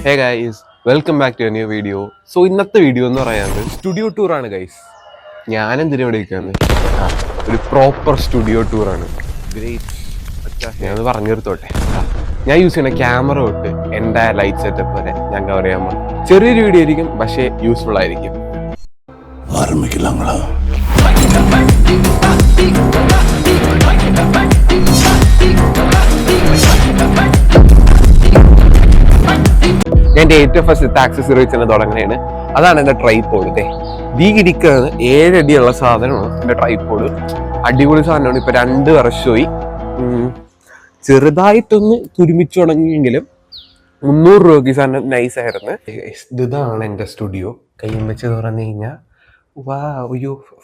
Hey guys, welcome back to a new video. So ഇന്നത്തെ video എന്ന് പറയുന്നത് studio ടൂറാണ് guys. ഞാനെന്തിനും ഇവിടെ ഇരിക്കുകയാണ്, ഒരു പ്രോപ്പർ സ്റ്റുഡിയോ ടൂറാണ്. ഗ്രേറ്റ്, ഞാനത് പറഞ്ഞു തീർത്തോട്ടെ. ഞാൻ യൂസ് ചെയ്യുന്ന ക്യാമറ തൊട്ട് എൻ്റെ ലൈറ്റ് സെറ്റപ്പ് വരെ ഞാൻ കവർ ചെയ്യാൻ പോകും. ചെറിയൊരു വീഡിയോ ആയിരിക്കും, പക്ഷേ യൂസ്ഫുൾ ആയിരിക്കും. ഞാൻ എൻ്റെ ഏറ്റവും ഫസ്റ്റ് ആക്സസറി വെച്ച് തുടങ്ങുന്നതാണ്. അതാണ് എൻ്റെ ട്രൈപോഡ്. ഇരിക്കുന്നത് 7 അടിയുള്ള സാധനമാണ് എൻ്റെ ട്രൈപോഡ്. അടിപൊളി സാധനമാണ്. ഇപ്പൊ 2 വർഷമായി. ചെറുതായിട്ടൊന്ന് തുരുമിച്ചു തുടങ്ങിയെങ്കിലും 300 രൂപയ്ക്ക് സാധനം നൈസായിരുന്നു. ഇതാണ് എൻ്റെ സ്റ്റുഡിയോ. കയ്യും വെച്ച് തുറന്നു കഴിഞ്ഞാൽ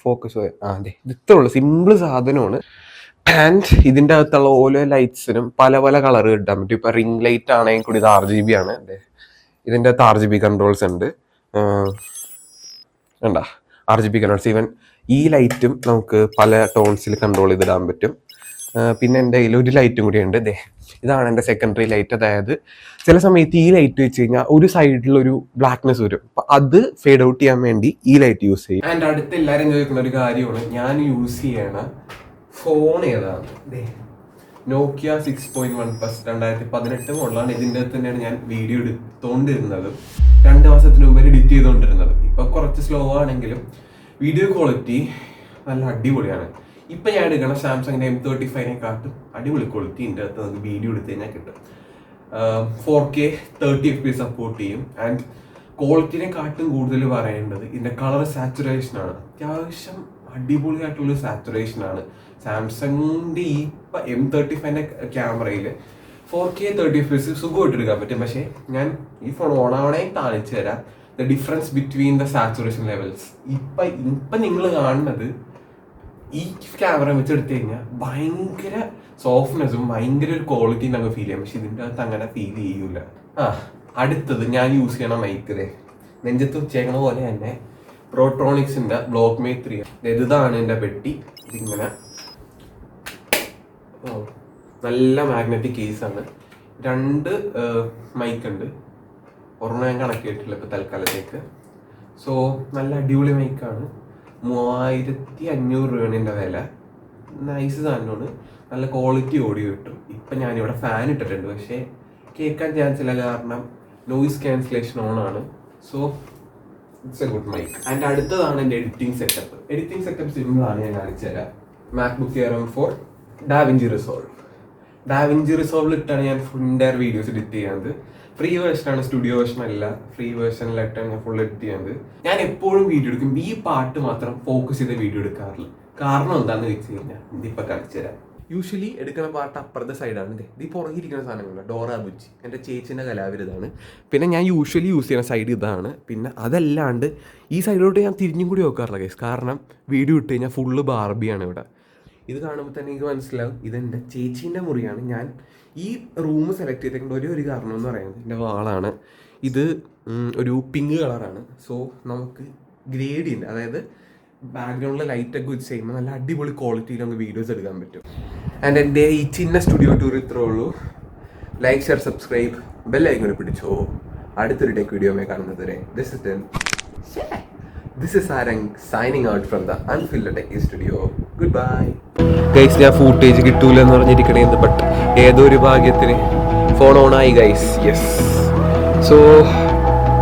ഫോക്കസ് അതെ, ഇത്രേ ഉള്ളൂ. സിമ്പിൾ സാധനമാണ്. ആൻഡ് ഇതിൻ്റെ അകത്തുള്ള ഓരോ ലൈറ്റ്സിനും പല പല കളർ കിട്ടാൻ പറ്റും. ഇപ്പൊ റിംഗ് ലൈറ്റ് ആണെങ്കിൽ കൂടി ഇത് RGB ആണ്. ഇതിൻ്റെ അകത്ത് RGB കൺട്രോൾസ് ഉണ്ട്. വേണ്ട, RGB കൺട്രോൾസ്. ഈവൻ ഈ ലൈറ്റും നമുക്ക് പല ടോൺസിൽ കൺട്രോൾ ചെയ്തിടാൻ പറ്റും. പിന്നെ എൻ്റെ കയ്യിൽ ഒരു ലൈറ്റും കൂടി ഉണ്ട്. ഇതാണ് എൻ്റെ സെക്കൻഡറി ലൈറ്റ്. അതായത് ചില സമയത്ത് ഈ ലൈറ്റ് വെച്ച് കഴിഞ്ഞാൽ ഒരു സൈഡിലൊരു ബ്ലാക്ക്നെസ് വരും. അപ്പം അത് ഫേഡ് ഔട്ട് ചെയ്യാൻ വേണ്ടി ഈ ലൈറ്റ് യൂസ് ചെയ്യും. ആൻഡ് അടുത്ത് എല്ലാവരും ചോദിക്കുന്ന ഒരു കാര്യമാണ്, ഞാൻ യൂസ് ചെയ്യണ ഫോൺ ഏതാണ്? നോക്കിയ 6.1+, 2018 മോഡലാണ്. ഇതിൻ്റെ അകത്ത് തന്നെയാണ് ഞാൻ വീഡിയോ എടുത്തോണ്ടിരുന്നത്. 2 മാസത്തിന് മുമ്പ് എഡിറ്റ് ചെയ്തുകൊണ്ടിരുന്നത്. ഇപ്പൊ കുറച്ച് സ്ലോ ആണെങ്കിലും വീഡിയോ ക്വാളിറ്റി നല്ല അടിപൊളിയാണ്. ഇപ്പൊ ഞാൻ എടുക്കണം സാംസങ്ങിന്റെ M35-നെക്കാട്ടും അടിപൊളി ക്വാളിറ്റി ഇതിൻ്റെ അകത്ത് നമുക്ക് വീഡിയോ എടുത്ത് കഴിഞ്ഞാൽ കിട്ടും. 4K 30 FPS സപ്പോർട്ട് ചെയ്യും. ആൻഡ് ക്വാളിറ്റിനെക്കാട്ടും കൂടുതൽ പറയേണ്ടത് ഇതിന്റെ കളർ സാച്ചുറേഷൻ ആണ്. അത്യാവശ്യം അടിപൊളിയായിട്ടുള്ള സാച്ചുറേഷൻ ആണ്. സാംസങ്ങിന്റെ ഈ M35-ന്റെ ക്യാമറയിൽ 4K 30 FPS സുഖമായിട്ട് എടുക്കാൻ പറ്റും. പക്ഷേ ഞാൻ ഈ ഫോൺ ഓണാവണേ കാണിച്ചു തരാം the difference between the saturation levels. ഇപ്പൊ നിങ്ങൾ കാണുന്നത് ഈ ക്യാമറ വെച്ച് എടുത്തു കഴിഞ്ഞാൽ ഭയങ്കര സോഫ്റ്റ്നെസ്സും ഭയങ്കര ഒരു ക്വാളിറ്റിയും നമുക്ക് ഫീൽ ചെയ്യാം. പക്ഷെ ഇതിൻ്റെ അകത്ത് അങ്ങനെ ഫീൽ ചെയ്യൂല. അടുത്തത് ഞാൻ യൂസ് ചെയ്യണ മൈക്ക്. നെഞ്ചത്ത് വെച്ചേക്കണ പോലെ തന്നെ പ്രോട്രോണിക്സിന്റെ ബ്ലോക്ക്മേറ്റ് 3. ഇതാണ് എൻ്റെ പെട്ടി. ഇതിങ്ങനെ നല്ല മാഗ്നറ്റിക് കേസാണ്. 2 മൈക്ക് ഉണ്ട്. ഒരെണ്ണം ഞാൻ കണക്ട് ചെയ്തിട്ടില്ല ഇപ്പൊ തൽക്കാലത്തേക്ക്. സോ നല്ല അടിപൊളി മൈക്കാണ്. 3500 രൂപയാണ് എൻ്റെ വില. നൈസ് സാധനമാണ്. നല്ല ക്വാളിറ്റി ഓഡിയോ കിട്ടും. ഇപ്പം ഞാനിവിടെ ഫാൻ ഇട്ടിട്ടുണ്ട്, പക്ഷേ കേൾക്കാൻ ചാൻസ് ഇല്ല, കാരണം നോയിസ് ക്യാൻസലേഷൻ ഓൺ ആണ്. So it's a good mic. And അടുത്തതാണ് എൻ്റെ editing setup. Editing setup simple ആണ്, ഞാൻ കാണിച്ചു തരാം. MacBook Air M4, DaVinci Resolve. DaVinci Resolve ഇട്ടാണ് ഞാൻ ഫുൾ വീഡിയോസ് എഡിറ്റ് ചെയ്യുന്നത്. ഫ്രീ വേർഷനാണ്, സ്റ്റുഡിയോ വേർഷൻ അല്ല. ഫ്രീ വേർഷനിലിട്ടാണ് ഞാൻ ഫുൾ എഡിറ്റ് ചെയ്യുന്നത്. ഞാൻ എപ്പോഴും വീഡിയോ എടുക്കും, ഈ പാട്ട് മാത്രം ഫോക്കസ് ചെയ്ത് വീഡിയോ എടുക്കാറില്ല. കാരണം എന്താണെന്ന് വെച്ച് കഴിഞ്ഞാൽ ഇതിപ്പോൾ കാണിച്ചു തരാം. യൂഷ്വലി എടുക്കുന്ന പാട്ട് അപ്പുറത്തെ സൈഡാണ്. ഇത് പുറകിരിക്കുന്ന സാധനങ്ങളാണ്. ഡോറ ബുജ്ജി എൻ്റെ ചേച്ചിൻ്റെ കലാവിരുതാണ്. പിന്നെ ഞാൻ യൂഷ്വലി യൂസ് ചെയ്യുന്ന സൈഡ് ഇതാണ്. പിന്നെ അതല്ലാണ്ട് ഈ സൈഡിലോട്ട് ഞാൻ തിരിഞ്ഞും കൂടി നോക്കാറില്ല ഗൈസ്, കാരണം വീഡിയോ ഇട്ട് കഴിഞ്ഞാൽ ഫുള്ള് ബാർബിയാണ് ഇവിടെ. ഇത് കാണുമ്പോൾ തന്നെ എനിക്ക് മനസ്സിലാവും ഇതെൻ്റെ ചേച്ചീൻ്റെ മുറിയാണ്. ഞാൻ ഈ റൂം സെലക്ട് ചെയ്തേണ്ട ഒരു കാരണം എന്ന് പറയുന്നത് എൻ്റെ വാളാണ്. ഇത് ഒരു പിങ്ക് കളറാണ്. സോ നമുക്ക് ഗ്രേഡിയൻ്റ്, അതായത് ബാക്ക്ഗ്രൗണ്ടിലെ ലൈറ്റൊക്കെ വെച്ച് ചെയ്യുമ്പോൾ നല്ല അടിപൊളി ക്വാളിറ്റിയിൽ നമുക്ക് വീഡിയോസ് എടുക്കാൻ പറ്റും. ആൻഡ് എൻ്റെ ഈ ചിന്ന സ്റ്റുഡിയോ ടൂർ ഇത്രേ ഉള്ളൂ. ലൈക്ക്, ഷെയർ, സബ്സ്ക്രൈബ്, ബെല്ലൈക്കൺ പിടിച്ചോ. അടുത്തൊരു ടെക് വീഡിയോമേ കാണുന്നത് വരെ This is Sarang signing out from the Unfiltered Tech Studio. Goodbye. Guys, ഞാൻ ഫൂട്ടേജ് കിട്ടൂല എന്ന് പറഞ്ഞിരിക്കണേന്ന്, ബട്ട് ഏതോ ഒരു ഭാഗ്യത്തിന് ഫോൺ ഓൺ ആയി ഗൈസ്. യെസ്. സോ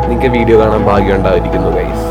നിങ്ങൾക്ക് വീഡിയോ കാണാൻ ഭാഗ്യം ഉണ്ടായിരിക്കുന്നു ഗൈസ്.